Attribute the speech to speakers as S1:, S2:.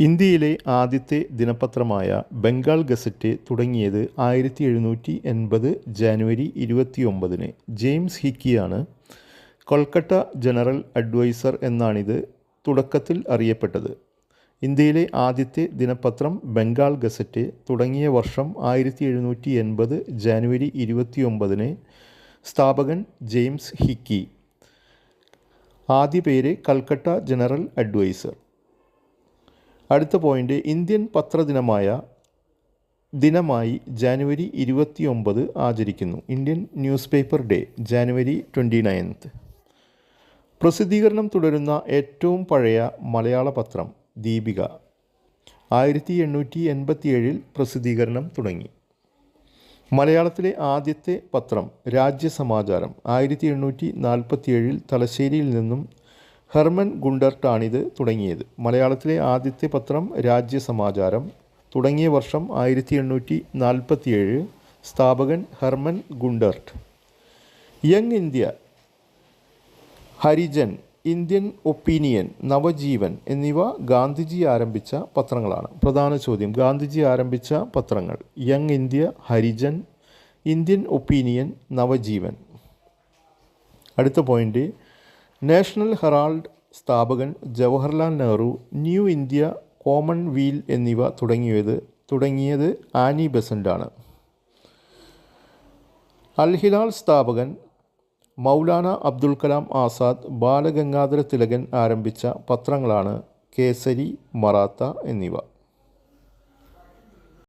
S1: ഇന്ത്യയിലെ ആദ്യത്തെ ദിനപത്രമായ ബംഗാൾ ഗസറ്റ് തുടങ്ങിയത് 1780 ജാനുവരി 29-ന് ജെയിംസ് ഹിക്കിയാണ്. കൊൽക്കത്ത ജനറൽ അഡ്വൈസർ എന്നാണിത് തുടക്കത്തിൽ അറിയപ്പെട്ടത്. ഇന്ത്യയിലെ ആദ്യത്തെ ദിനപത്രം ബംഗാൾ ഗസറ്റ് തുടങ്ങിയ വർഷം 1780 ജാനുവരി 29-ന്. സ്ഥാപകൻ ജെയിംസ് ഹിക്കി. ആദ്യ പേര് കൽക്കട്ട ജനറൽ അഡ്വൈസർ. അടുത്ത പോയിൻ്റ്, ഇന്ത്യൻ ദിനമായി ജാനുവരി 29 ആചരിക്കുന്നു. Indian news paper day January 29. പ്രസിദ്ധീകരണം തുടരുന്ന ഏറ്റവും പഴയ മലയാള പത്രം ദീപിക. 1887 പ്രസിദ്ധീകരണം തുടങ്ങി. മലയാളത്തിലെ ആദ്യത്തെ പത്രം രാജ്യസമാചാരം. 1847 തലശ്ശേരിയിൽ നിന്നും ഹെർമൻ ഗുണ്ടർട്ടാണിത് തുടങ്ങിയത്. മലയാളത്തിലെ ആദ്യത്തെ പത്രം രാജ്യസമാചാരം തുടങ്ങിയ വർഷം 1847. സ്ഥാപകൻ Hermann Gundert. Young India, Harijan, Indian Opinion, Navajivan എന്നിവ ഗാന്ധിജി ആരംഭിച്ച പത്രങ്ങളാണ്. പ്രധാന ചോദ്യം, ഗാന്ധിജി ആരംഭിച്ച പത്രങ്ങൾ: Young India, Harijan, Indian Opinion, Navajivan. അടുത്ത പോയിൻ്റ്, നാഷണൽ ഹെറാൾഡ് സ്ഥാപകൻ Jawaharlal Nehru. New India, Commonweal എന്നിവ തുടങ്ങിയത് ആനി ബെസൻ്റാണ്. അൽ ഹിലാൽ സ്ഥാപകൻ മൗലാന അബ്ദുൽ കലാം ആസാദ്. ബാലഗംഗാധര തിലകൻ ആരംഭിച്ച പത്രങ്ങളാണ് കേസരി, മറാത്ത എന്നിവ.